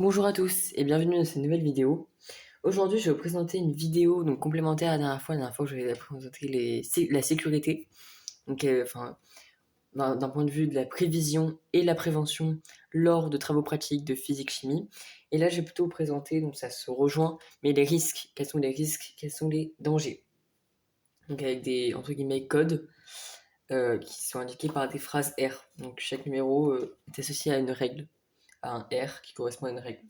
Bonjour à tous et bienvenue dans cette nouvelle vidéo. Aujourd'hui, je vais vous présenter une vidéo donc complémentaire à la dernière fois. La dernière fois, je vais vous présenter la sécurité, donc d'un point de vue de la prévision et la prévention lors de travaux pratiques de physique-chimie. Et là, je vais plutôt vous présenter, donc ça se rejoint, mais les risques. Quels sont les risques? Quels sont les dangers? Donc avec des entre guillemets codes qui sont indiqués par des phrases R. Donc chaque numéro est associé à une règle, à un R qui correspond à une règle.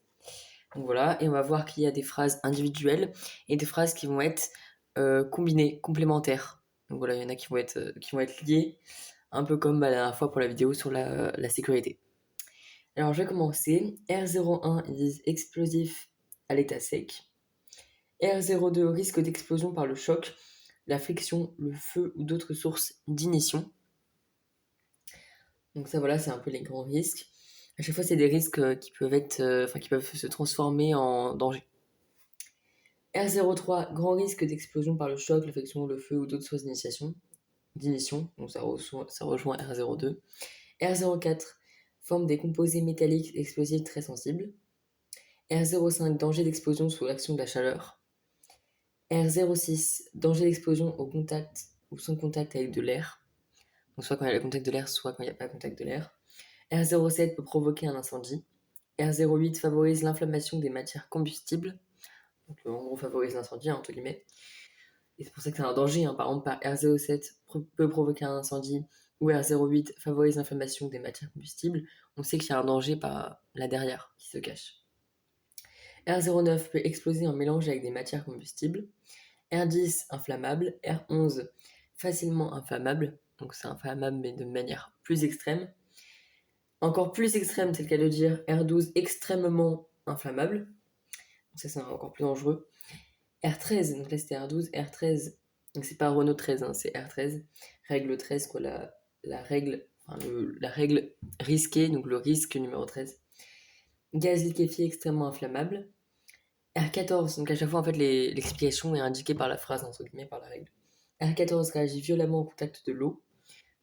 Donc voilà, et on va voir qu'il y a des phrases individuelles et des phrases qui vont être combinées, complémentaires. Donc voilà, il y en a qui vont être liées, un peu comme la dernière fois pour la vidéo sur la sécurité. Alors je vais commencer. R01, ils disent explosif à l'état sec. R02, risque d'explosion par le choc, la friction, le feu ou d'autres sources d'ignition. Donc ça voilà, c'est un peu les grands risques. À chaque fois, c'est des risques qui peuvent qui peuvent se transformer en danger. R03, grand risque d'explosion par le choc, l'infection, le feu ou d'autres sources d'ignition. Donc ça rejoint R02. R04, forme des composés métalliques explosifs très sensibles. R05, danger d'explosion sous l'action de la chaleur. R06, danger d'explosion au contact ou sans contact avec de l'air. Donc soit quand il y a le contact de l'air, soit quand il n'y a pas de contact de l'air. R07 peut provoquer un incendie. R08 favorise l'inflammation des matières combustibles. Donc en gros favorise l'incendie, entre guillemets. Et c'est pour ça que c'est un danger. Par exemple, R07 peut provoquer un incendie ou R08 favorise l'inflammation des matières combustibles. On sait qu'il y a un danger par là derrière qui se cache. R09 peut exploser en mélange avec des matières combustibles. R10 inflammable. R11 facilement inflammable. Donc c'est inflammable mais de manière plus extrême. Encore plus extrême, c'est le cas de dire R12 extrêmement inflammable. Donc ça c'est encore plus dangereux. R13, donc là c'était R12, R13, donc c'est pas Renault 13, c'est R13, règle 13, quoi, la règle, la règle risquée, donc le risque numéro 13. Gaz liquéfié extrêmement inflammable. R14, donc à chaque fois en fait l'explication est indiquée par la phrase, entre guillemets, par la règle. R14 réagit violemment au contact de l'eau.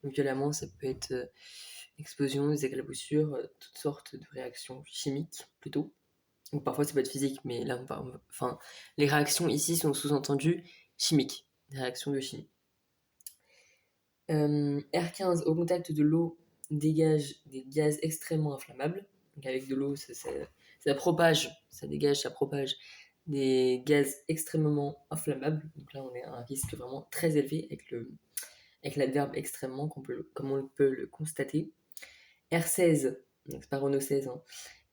Donc violemment, ça peut être explosion, des éclaboussures, toutes sortes de réactions chimiques plutôt. Ou parfois ça peut être physique, mais là on parle. Enfin, les réactions ici sont sous-entendues chimiques, des réactions de chimie. R15, au contact de l'eau, dégage des gaz extrêmement inflammables. Donc avec de l'eau, ça propage, ça propage des gaz extrêmement inflammables. Donc là, on est à un risque vraiment très élevé avec l'adverbe extrêmement, comme on peut le constater. R16, donc c'est pas Renault 16,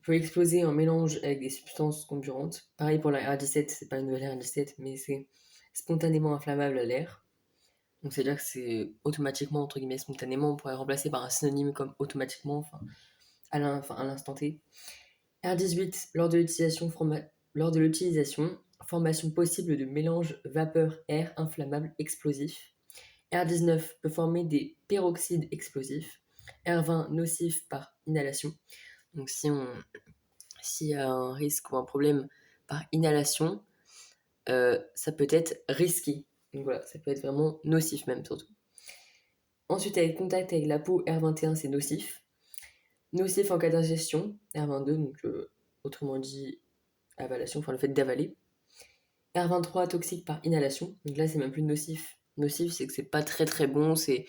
peut exploser en mélange avec des substances comburantes. Pareil pour la R17, c'est pas une nouvelle R17, mais c'est spontanément inflammable à l'air. Donc c'est-à-dire que c'est automatiquement, entre guillemets, spontanément, on pourrait remplacer par un synonyme comme automatiquement, à l'instant T. R18, lors de l'utilisation, formation possible de mélange vapeur-air inflammable explosif. R19 peut former des peroxydes explosifs. R20, nocif par inhalation. Donc s'il y a un risque ou un problème par inhalation, ça peut être risqué. Donc voilà, ça peut être vraiment nocif même surtout. Ensuite, avec contact avec la peau, R21 c'est nocif. Nocif en cas d'ingestion, R22, donc autrement dit avalation, enfin le fait d'avaler. R23 toxique par inhalation, donc là c'est même plus nocif. Nocif c'est que c'est pas très très bon, c'est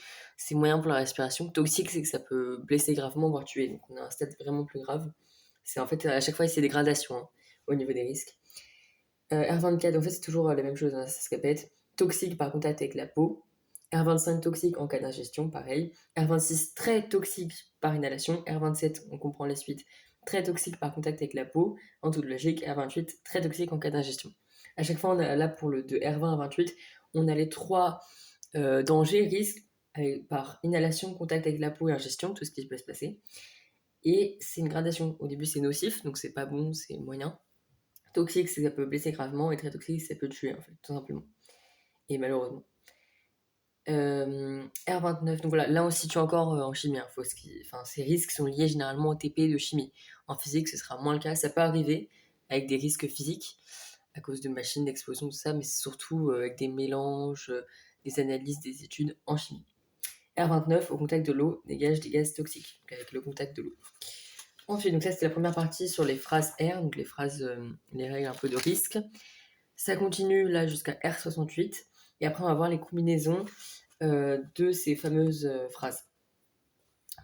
moyen pour la respiration. Toxique c'est que ça peut blesser gravement, voire tuer, donc on a un stade vraiment plus grave. C'est en fait à chaque fois c'est des gradations au niveau des risques. R24, en fait, c'est toujours la même chose, ça se répète. Toxique par contact avec la peau. R25, toxique en cas d'ingestion, pareil. R26, très toxique par inhalation. R27, on comprend les suites. Très toxique par contact avec la peau, en toute logique. R28, très toxique en cas d'ingestion. À chaque fois, on a là pour le de R20 à 28, on a les trois dangers, risques, par inhalation, contact avec la peau et ingestion, tout ce qui peut se passer. Et c'est une gradation. Au début, c'est nocif, donc c'est pas bon, c'est moyen. Toxique, c'est que ça peut blesser gravement, et très toxique, ça peut tuer, en fait, tout simplement. Et malheureusement. R29, donc voilà, là on se situe encore en chimie. Ces risques sont liés généralement au TP de chimie. En physique, ce sera moins le cas. Ça peut arriver avec des risques physiques, à cause de machines, d'explosions, tout ça, mais c'est surtout avec des mélanges, des analyses, des études en chimie. R29, au contact de l'eau, dégage des gaz toxiques, donc avec le contact de l'eau. Ensuite, donc ça c'était la première partie sur les phrases R, donc les phrases, les règles un peu de risque. Ça continue là jusqu'à R68, et après on va voir les combinaisons de ces fameuses phrases.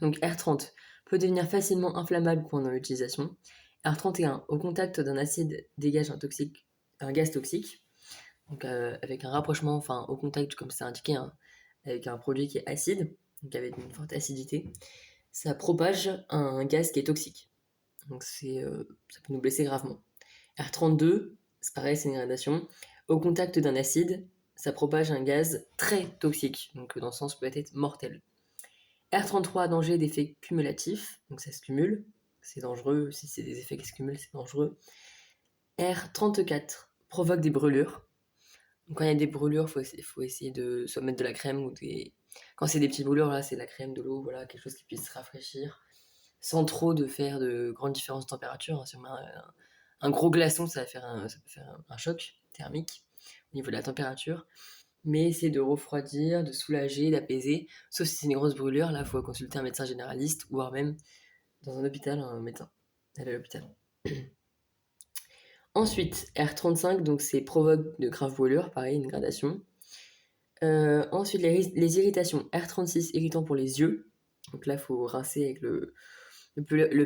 Donc R30 peut devenir facilement inflammable pendant l'utilisation. R31, au contact d'un acide dégage un gaz toxique. Donc avec un rapprochement, enfin au contact comme c'est indiqué, hein, avec un produit qui est acide, donc avec une forte acidité, ça propage un gaz qui est toxique. Donc ça peut nous blesser gravement. R32, c'est pareil, c'est une gradation. Au contact d'un acide, ça propage un gaz très toxique, donc dans le sens peut être mortel. R33, danger d'effets cumulatifs, donc ça se cumule, c'est dangereux, si c'est des effets qui se cumulent, c'est dangereux. R34, provoque des brûlures. Donc quand il y a des brûlures, faut essayer de soit mettre de la crème ou des... Quand c'est des petites brûlures, là, c'est de la crème, de l'eau, voilà, quelque chose qui puisse rafraîchir, sans trop de faire de grandes différences de température. Si on met un gros glaçon, ça peut faire un choc thermique au niveau de la température. Mais essayer de refroidir, de soulager, d'apaiser. Sauf si c'est une grosse brûlure, là, il faut consulter un médecin généraliste, voire même dans un hôpital, un médecin. Aller à l'hôpital. Ensuite, R35, donc c'est provoque de graves brûlures, pareil, une gradation. Ensuite, les irritations. R36, irritant pour les yeux. Donc là, il faut rincer avec le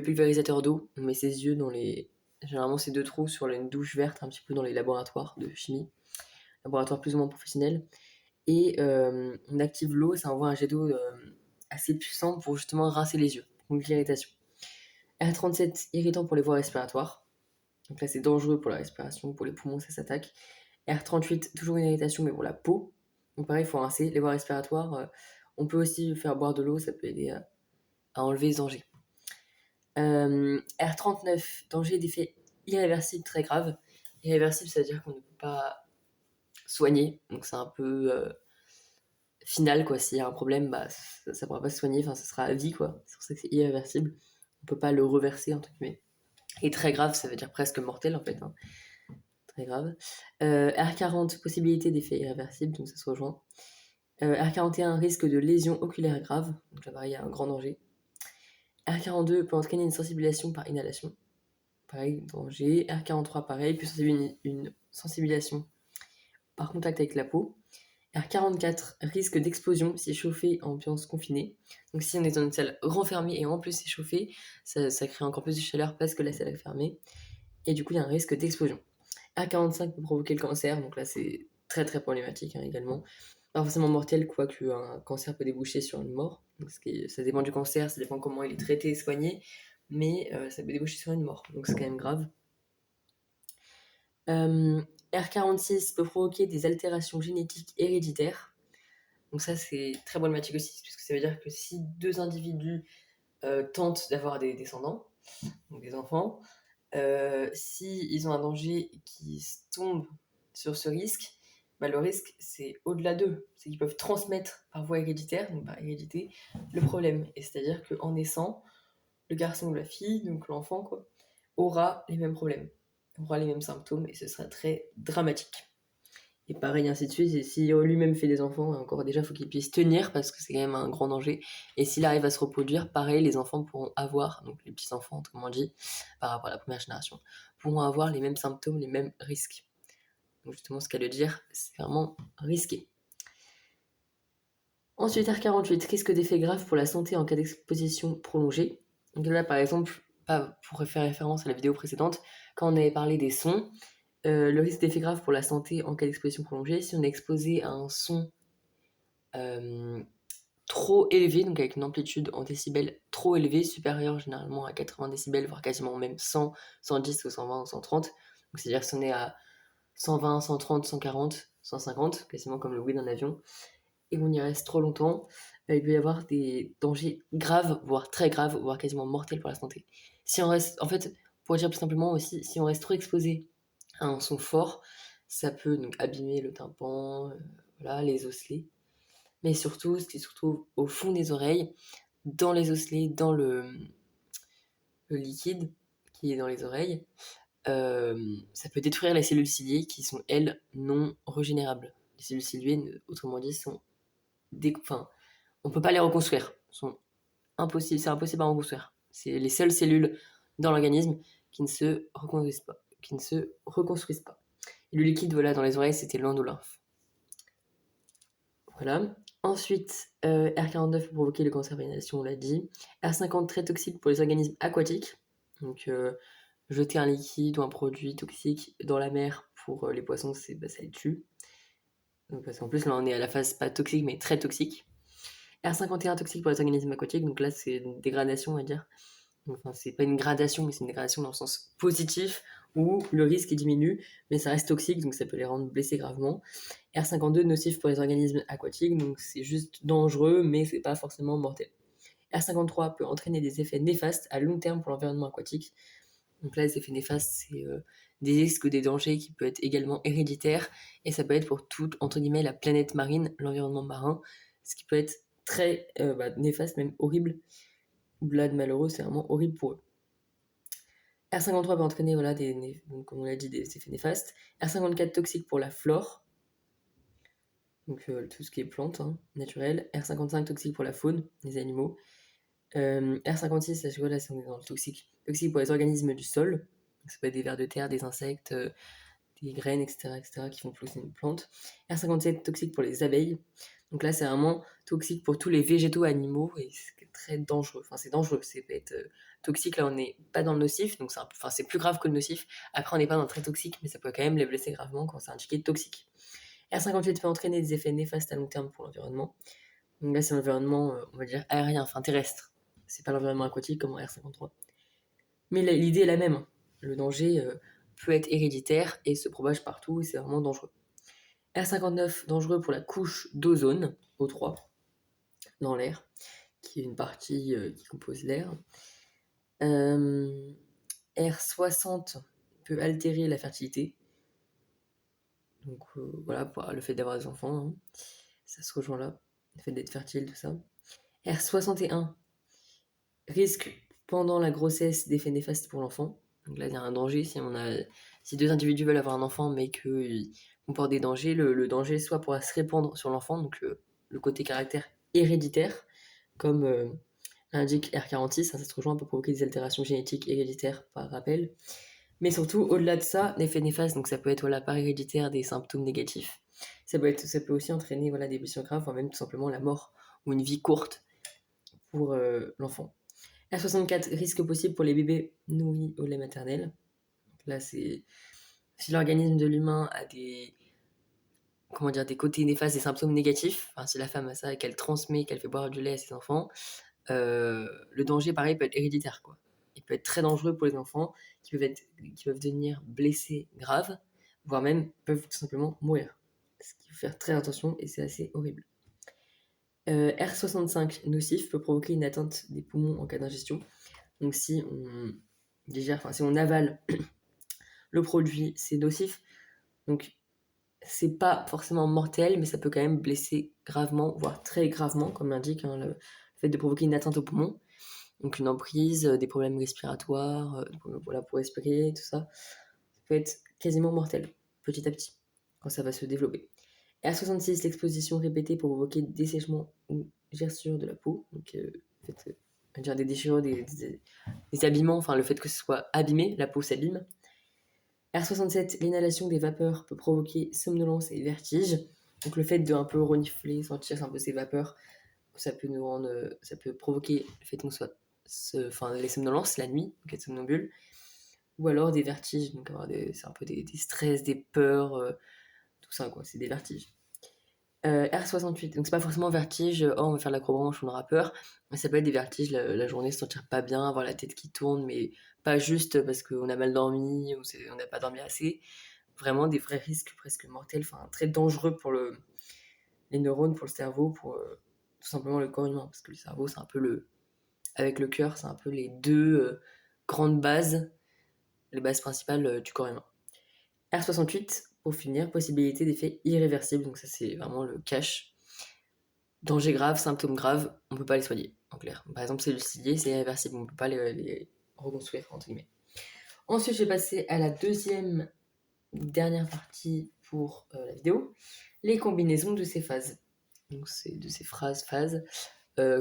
pulvérisateur d'eau. On met ses yeux dans les... Généralement, c'est 2 trous sur une douche verte, un petit peu dans les laboratoires de chimie. Laboratoires plus ou moins professionnels. Et on active l'eau, ça envoie un jet d'eau assez puissant pour justement rincer les yeux. Donc l'irritation. R37, irritant pour les voies respiratoires. Donc là, c'est dangereux pour la respiration, pour les poumons, ça s'attaque. R38, toujours une irritation, mais pour la peau. Donc pareil, il faut rincer les voies respiratoires. On peut aussi faire boire de l'eau, ça peut aider à enlever ce danger. R39, danger d'effets irréversibles très graves. Irréversible, ça veut dire qu'on ne peut pas soigner. Donc c'est un peu final, quoi. S'il y a un problème, bah, ça ne pourra pas se soigner, enfin, ça sera à vie, quoi. C'est pour ça que c'est irréversible. On peut pas le reverser, entre guillemets. Et très grave, ça veut dire presque mortel, en fait. Hein. Très grave. R40, possibilité d'effet irréversible, donc ça se rejoint. R41, risque de lésion oculaire grave, donc là, pareil, il y a un grand danger. R42 peut entraîner une sensibilisation par inhalation. Pareil, danger. R43, pareil, peut entraîner une sensibilisation par contact avec la peau. R44, risque d'explosion si chauffé en ambiance confinée. Donc si on est dans une salle renfermée et en plus c'est chauffé, ça crée encore plus de chaleur parce que la salle est fermée. Et du coup, il y a un risque d'explosion. R45 peut provoquer le cancer, donc là c'est très très problématique hein, également. Pas forcément mortel, quoique un cancer peut déboucher sur une mort. Donc, ça dépend du cancer, ça dépend comment il est traité et soigné, mais ça peut déboucher sur une mort, donc c'est quand même grave. R46 peut provoquer des altérations génétiques héréditaires. Donc ça, c'est très problématique aussi, puisque ça veut dire que si 2 individus tentent d'avoir des descendants, donc des enfants, si ils ont un danger qui tombe sur ce risque, bah, le risque, c'est au-delà d'eux. C'est qu'ils peuvent transmettre par voie héréditaire, donc par hérédité, le problème. Et c'est-à-dire qu'en naissant, le garçon ou la fille, donc l'enfant, quoi, aura les mêmes problèmes, aura les mêmes symptômes, et ce sera très dramatique. Et pareil, ainsi de suite. Et si lui-même fait des enfants, encore déjà, il faut qu'il puisse tenir parce que c'est quand même un grand danger. Et s'il arrive à se reproduire, pareil, les enfants pourront avoir, donc les petits-enfants, comme on dit, par rapport à la première génération, pourront avoir les mêmes symptômes, les mêmes risques. Donc justement, ce qu'elle veut dire, c'est vraiment risqué. Ensuite, R48, risque d'effets graves pour la santé en cas d'exposition prolongée. Donc là, par exemple, pour faire référence à la vidéo précédente, quand on avait parlé des sons, le risque d'effet grave pour la santé en cas d'exposition prolongée, si on est exposé à un son trop élevé, donc avec une amplitude en décibels trop élevée, supérieure généralement à 80 décibels, voire quasiment même 100, 110 ou 120 ou 130. Donc c'est-à-dire si on est à 120, 130, 140, 150, quasiment comme le bruit d'un avion, et qu'on y reste trop longtemps, il peut y avoir des dangers graves, voire très graves, voire quasiment mortels pour la santé. Si on reste, en fait, pour dire plus simplement aussi, si on reste trop exposé à un son fort, ça peut donc abîmer le tympan, voilà, les osselets, mais surtout, ce qui se retrouve au fond des oreilles, dans les osselets, dans le liquide qui est dans les oreilles, ça peut détruire les cellules ciliées qui sont, elles, non régénérables. Les cellules ciliées, autrement dit, sont enfin, on peut pas les reconstruire. Sont impossibles, c'est impossible à reconstruire. C'est les seules cellules dans l'organisme qui ne se reconstruisent pas. Et le liquide, voilà, dans les oreilles, c'était l'endolymphe. Voilà. Ensuite, R49 pour provoquer le cancer vénération, on l'a dit. R50 très toxique pour les organismes aquatiques. Donc, jeter un liquide ou un produit toxique dans la mer pour les poissons, ça les tue. Donc, parce qu'en plus, là, on est à la phase pas toxique, mais très toxique. R51 toxique pour les organismes aquatiques. Donc là, c'est une dégradation, on va dire. Enfin, c'est pas une gradation, mais c'est une dégradation dans le sens positif où le risque diminue, mais ça reste toxique, donc ça peut les rendre blessés gravement. R52 nocif pour les organismes aquatiques, donc c'est juste dangereux, mais c'est pas forcément mortel. R53 peut entraîner des effets néfastes à long terme pour l'environnement aquatique. Donc là, les effets néfastes, c'est des risques ou des dangers qui peuvent être également héréditaires, et ça peut être pour toute, entre guillemets, la planète marine, l'environnement marin, ce qui peut être très néfaste, même horrible. Là, de malheureux, c'est vraiment horrible pour eux. R53 peut entraîner, voilà, donc, comme on l'a dit, des effets néfastes. R54 toxique pour la flore, donc tout ce qui est plantes naturelles. R55 toxique pour la faune, les animaux. R56, là, c'est dans le toxique. Toxique pour les organismes du sol, donc ça peut être des vers de terre, des insectes, des graines, etc., qui font pousser une plante. R57 toxique pour les abeilles. Donc là, c'est vraiment toxique pour tous les végétaux animaux et c'est très dangereux. Enfin, c'est dangereux. C'est peut être toxique. Là, on n'est pas dans le nocif, donc c'est plus grave que le nocif. Après, on n'est pas dans le très toxique, mais ça peut quand même les blesser gravement quand c'est indiqué toxique. R58 peut entraîner des effets néfastes à long terme pour l'environnement. Donc là, c'est l'environnement, on va dire, aérien, enfin terrestre. C'est pas l'environnement aquatique comme en R53. Mais l'idée est la même. Le danger peut être héréditaire et se propage partout et c'est vraiment dangereux. R59, dangereux pour la couche d'ozone, O3, dans l'air, qui est une partie qui compose l'air. R60 peut altérer la fertilité. Donc voilà, le fait d'avoir des enfants, ça se rejoint là, le fait d'être fertile, tout ça. R61, risque pendant la grossesse d'effets néfastes pour l'enfant. Donc là, il y a un danger si deux individus veulent avoir un enfant mais qu'ils comportent des dangers, le danger soit pourra se répandre sur l'enfant, donc le côté caractère héréditaire, comme l'indique R46, ça se rejoint pour provoquer des altérations génétiques héréditaires par rappel. Mais surtout, au-delà de ça, l'effet néfaste, donc ça peut être voilà, par héréditaire des symptômes négatifs. Ça peut aussi entraîner voilà, des blessures graves, voire même tout simplement la mort ou une vie courte pour l'enfant. R64, risque possible pour les bébés nourris au lait maternel. Donc là, c'est si l'organisme de l'humain a des côtés néfastes, des symptômes négatifs, enfin, si la femme a ça et qu'elle transmet, qu'elle fait boire du lait à ses enfants, le danger, pareil, peut être héréditaire, quoi. Il peut être très dangereux pour les enfants qui peuvent devenir blessés graves, voire même peuvent tout simplement mourir. Ce qu'il faut faire très attention et c'est assez horrible. R65, nocif, peut provoquer une atteinte des poumons en cas d'ingestion. Donc si on avale le produit, c'est nocif. Donc c'est pas forcément mortel, mais ça peut quand même blesser gravement, voire très gravement, comme l'indique le fait de provoquer une atteinte aux poumons. Donc une emprise, des problèmes respiratoires, pour respirer, tout ça. Ça peut être quasiment mortel, petit à petit, quand ça va se développer. R66, l'exposition répétée pour provoquer dessèchement ou gerçure de la peau. Donc, des déchirures, des abîments, enfin le fait que ce soit abîmé, la peau s'abîme. R67, l'inhalation des vapeurs peut provoquer somnolence et vertige. Donc le fait de un peu renifler, sentir un peu ces vapeurs, ça peut provoquer le fait qu'on soit les somnolences la nuit, donc être somnambule, ou alors des vertiges, donc c'est un peu des stress, des peurs, tout ça quoi, c'est des vertiges. R68, donc c'est pas forcément vertige, on va faire l'acrobranche ou le rappeur, mais ça peut être des vertiges la journée, se sentir pas bien, avoir la tête qui tourne, mais pas juste parce qu'on a mal dormi ou on n'a pas dormi assez, vraiment des vrais risques presque mortels, enfin très dangereux pour les neurones, pour le cerveau, pour tout simplement le corps humain, parce que le cerveau c'est un peu avec le cœur, c'est un peu les deux grandes bases, les bases principales du corps humain. R68, pour finir, possibilité d'effets irréversibles, donc ça c'est vraiment le cash. Danger grave, symptômes graves, on peut pas les soigner, en clair. Par exemple, cellules ciliées, c'est irréversible, on peut pas les reconstruire, entre guillemets. Ensuite, je vais passer à la dernière partie pour la vidéo, les combinaisons de ces phases. Donc c'est de ces phases.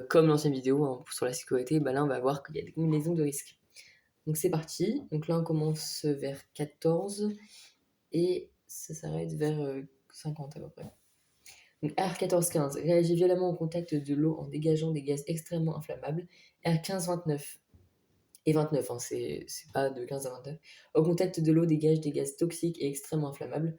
comme l'ancienne vidéo hein, sur la sécurité, bah là on va voir qu'il y a des combinaisons de risques. Donc c'est parti. Donc là on commence vers 14 et ça s'arrête vers 50 à peu près. Donc R14-15 réagit violemment au contact de l'eau en dégageant des gaz extrêmement inflammables. R15-29 et 29, hein, c'est pas de 15 à 29. Au contact de l'eau dégage des gaz toxiques et extrêmement inflammables.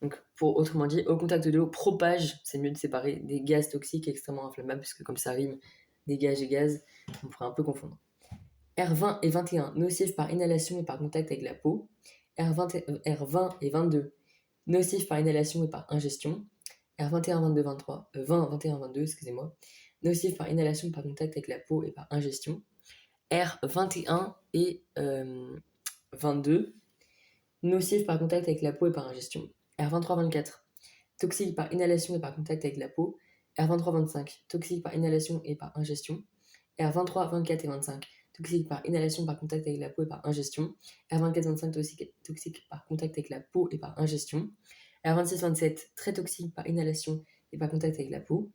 Donc, autrement dit, au contact de l'eau propage, c'est mieux de séparer des gaz toxiques et extrêmement inflammables, parce que comme ça rime, dégage et gaz, on pourrait un peu confondre. R20 et 21, nocifs par inhalation et par contact avec la peau. R20 et 22, nocifs par inhalation et par ingestion. R21, 22, 23, 20, 21, 22, excusez-moi, nocifs par inhalation, par contact avec la peau et par ingestion. R21 et 22, nocifs par contact avec la peau et par ingestion. R23, 24, toxiques par inhalation et par contact avec la peau. R23, 25, toxiques par inhalation et par ingestion. R23, 24 et 25, toxiques par inhalation, par contact avec la peau et par ingestion. R24, 25, toxiques par contact avec la peau et par ingestion. R26, 27, très toxiques par inhalation et par contact avec la peau.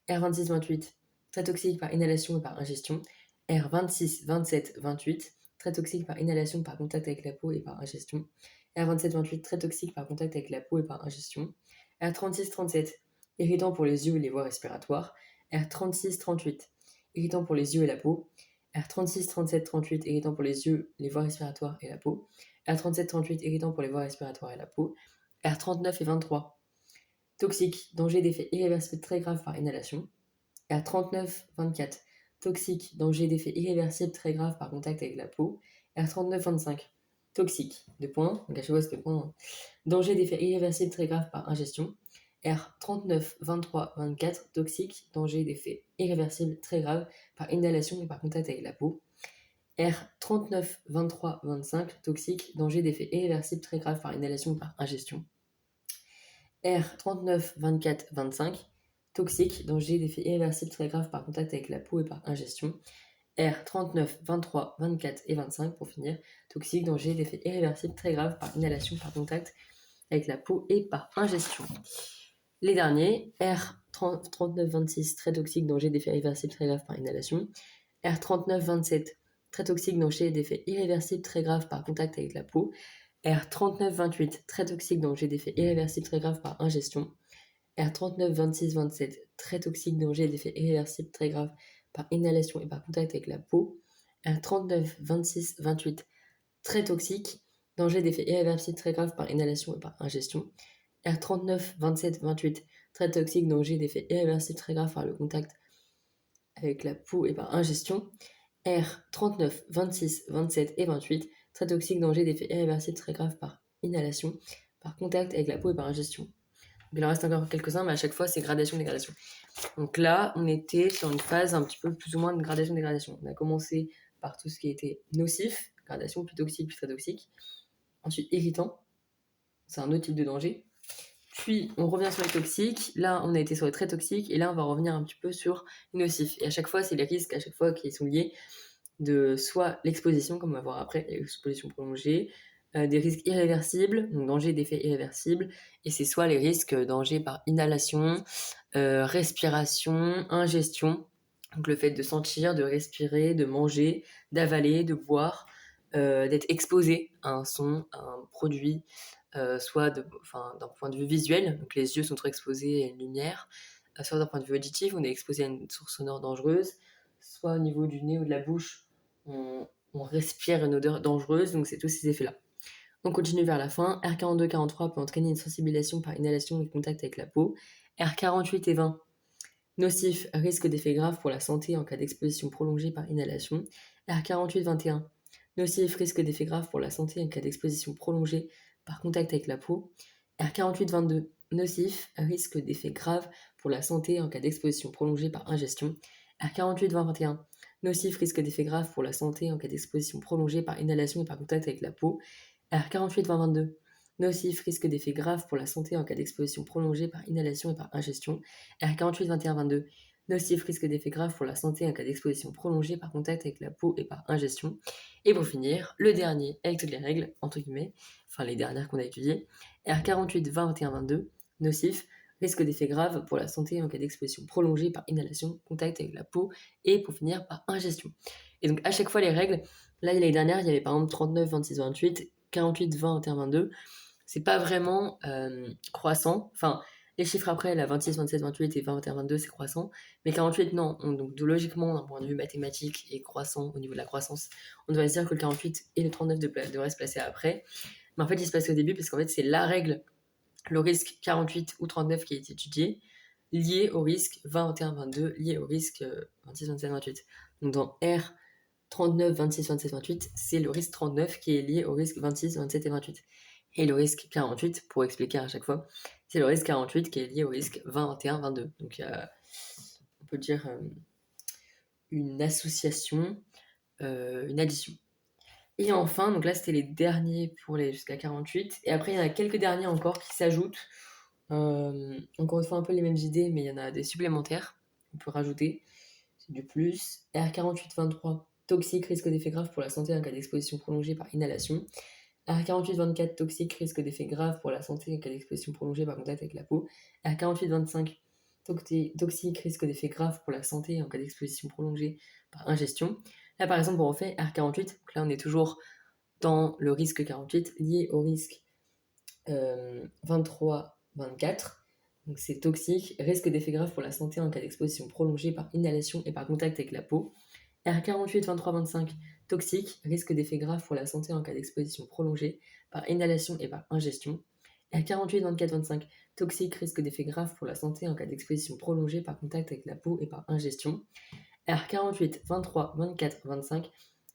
R26, 28, très toxiques par inhalation et par ingestion. R26, 27, 28, très toxiques par inhalation, par contact avec la peau et par ingestion. R27, 28, très toxiques par contact avec la peau et par ingestion. R36, 37, irritant pour les yeux et les voies respiratoires. R36, 38, irritant pour les yeux et la peau. R36, 37, 38, irritant pour les yeux, les voies respiratoires et la peau. R37, 38, irritant pour les voies respiratoires et la peau. R39 et 23, toxique, danger d'effet irréversible très grave par inhalation. R39, 24, toxique, danger d'effet irréversible très grave par contact avec la peau. R39, 25, toxique, deux points, donc à chaque fois c'est deux points, hein. Danger d'effet irréversible très grave par ingestion. R39, 23, 24, toxique, danger d'effet irréversible très grave par inhalation et par contact avec la peau. R39, 23, 25, toxique, danger d'effet irréversible très grave par inhalation et par ingestion. R39, 24, 25, toxique, danger d'effet irréversible très grave par contact avec la peau et par ingestion. R39, 23, 24 et 25 pour finir, toxique, danger d'effet irréversible très grave par inhalation, par contact avec la peau et par ingestion. Les derniers, R39, 26, très toxique, danger d'effet irréversible très grave par inhalation. R39, 27, très toxique, danger d'effet irréversible très grave par contact avec la peau. R39, 28, très toxique, danger d'effet irréversible très grave par ingestion. R39, 26, 27, très toxique, danger d'effet irréversible très grave par inhalation et par contact avec la peau. R39, 26, 28, très toxique, danger d'effet irréversible très grave par inhalation et par ingestion. R39, 27, 28, très toxique, danger d'effet irréversible très grave par le contact avec la peau et par ingestion. R39, 26, 27 et 28, très toxique, danger d'effet irréversible très grave par inhalation, par contact avec la peau et par ingestion. Donc, il en reste encore quelques-uns, mais à chaque fois, c'est gradation-dégradation. Donc là, on était sur une phase un petit peu plus ou moins de gradation-dégradation. On a commencé par tout ce qui était nocif, gradation, puis toxique, puis très toxique. Ensuite, irritant, c'est un autre type de danger. Puis, on revient sur les toxiques. Là, on a été sur les très toxiques. Et là, on va revenir un petit peu sur les nocifs. Et à chaque fois, c'est les risques, à chaque fois, qui sont liés de soit l'exposition, comme on va voir après, l'exposition prolongée, des risques irréversibles, donc danger d'effet irréversible, et c'est soit les risques danger par inhalation, respiration, ingestion, donc le fait de sentir, de respirer, de manger, d'avaler, de boire, d'être exposé à un son, à un produit, soit d'un point de vue visuel, donc les yeux sont trop exposés à une lumière, soit d'un point de vue auditif, on est exposé à une source sonore dangereuse, soit au niveau du nez ou de la bouche, on respire une odeur dangereuse, donc c'est tous ces effets-là. On continue vers la fin. R42-43 peut entraîner une sensibilisation par inhalation et contact avec la peau. R48 et 20, nocif, risque d'effets graves pour la santé en cas d'exposition prolongée par inhalation. R48-21, nocif, risque d'effets graves pour la santé en cas d'exposition prolongée par contact avec la peau. R48-22, nocif, risque d'effets graves pour la santé en cas d'exposition prolongée par ingestion. R48-21, nocif, risque d'effets graves pour la santé en cas d'exposition prolongée par inhalation et par contact avec la peau. R48-22, nocif, risque d'effets graves pour la santé en cas d'exposition prolongée par inhalation et par ingestion. R48-21-22, nocif, risque d'effets graves pour la santé en cas d'exposition prolongée par contact avec la peau et par ingestion. Et pour finir, le dernier avec toutes les règles, entre guillemets, enfin les dernières qu'on a étudiées, R48-21-22, nocif, risque d'effets graves pour la santé en cas d'exposition prolongée par inhalation, contact avec la peau, et pour finir par ingestion. Et donc à chaque fois les règles, là l'année dernière il y avait par exemple 39, 26, 28, 48, 20, 21, 22, c'est pas vraiment croissant, enfin les chiffres après, la 26, 27, 28 et 20, 21, 22, c'est croissant, mais 48 non, donc logiquement d'un point de vue mathématique et croissant au niveau de la croissance, on devrait se dire que le 48 et le 39 devraient se placer après, mais en fait il se passe au début parce qu'en fait c'est la règle, le risque 48 ou 39 qui est étudié, lié au risque 21, 22, lié au risque 26, 27, 28. Donc dans R 39, 26, 27, 28, c'est le risque 39 qui est lié au risque 26, 27 et 28. Et le risque 48, pour expliquer à chaque fois, c'est le risque 48 qui est lié au risque 20, 21, 22. Donc il y a, on peut dire, une association, une addition. Et enfin, donc là c'était les derniers pour les jusqu'à 48. Et après il y en a quelques derniers encore qui s'ajoutent. Encore une fois un peu les mêmes idées, mais il y en a des supplémentaires qu'on peut rajouter. C'est du plus. R48-23, toxique, risque d'effets graves pour la santé en cas d'exposition prolongée par inhalation. R48-24, toxique, risque d'effets graves pour la santé en cas d'exposition prolongée par contact avec la peau. R48-25, toxique, risque d'effets graves pour la santé en cas d'exposition prolongée par ingestion. Là, par exemple, on refait R48. Donc là, on est toujours dans le risque 48 lié au risque 23-24. Donc c'est toxique, risque d'effets graves pour la santé en cas d'exposition prolongée par inhalation et par contact avec la peau. R48, 23, 25, toxique, risque d'effets graves pour la santé en cas d'exposition prolongée par inhalation et par ingestion. R48, 24, 25, toxique, risque d'effets graves pour la santé en cas d'exposition prolongée par contact avec la peau et par ingestion. R48, 23, 24, 25,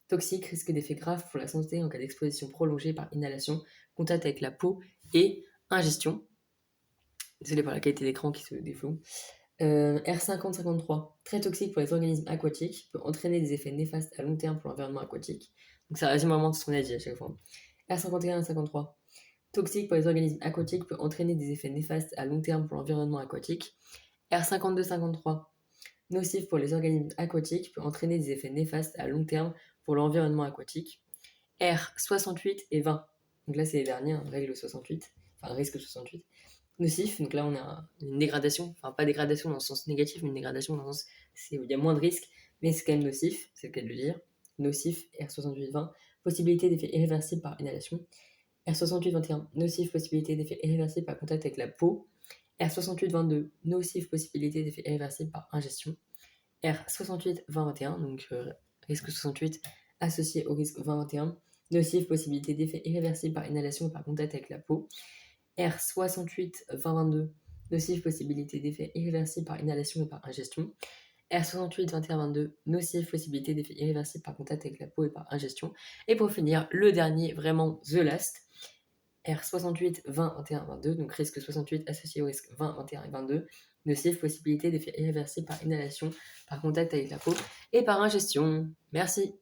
toxique, risque d'effets graves pour la santé en cas d'exposition prolongée par inhalation, contact avec la peau et ingestion. Désolé pour la qualité d'écran qui se défloue. R50-53, très toxique pour les organismes aquatiques, peut entraîner des effets néfastes à long terme pour l'environnement aquatique. Donc ça résume vraiment tout ce qu'on a dit à chaque fois. R51-53, toxique pour les organismes aquatiques, peut entraîner des effets néfastes à long terme pour l'environnement aquatique. R52-53, nocif pour les organismes aquatiques, peut entraîner des effets néfastes à long terme pour l'environnement aquatique. R68 et 20, donc là c'est les derniers, hein, règle 68, enfin risque 68. Nocif, donc là on a une dégradation, enfin pas dégradation dans le sens négatif, mais une dégradation dans le sens où il y a moins de risques, mais c'est quand même nocif, c'est le cas de le dire. Nocif, R68-20, possibilité d'effet irréversible par inhalation. R68-21, nocif, possibilité d'effet irréversible par contact avec la peau. R68-22, nocif, possibilité d'effet irréversible par ingestion. R68-20-21, donc risque 68 associé au risque 20-21, nocif, possibilité d'effet irréversible par inhalation et par contact avec la peau. R68-20-22, nocif, possibilité d'effet irréversible par inhalation et par ingestion. R68-21-22, nocif, possibilité d'effet irréversible par contact avec la peau et par ingestion. Et pour finir, le dernier, vraiment the last, R68-20-21-22, donc risque 68 associé au risque 20, 21 et 22, nocif, possibilité d'effet irréversible par inhalation, par contact avec la peau et par ingestion. Merci.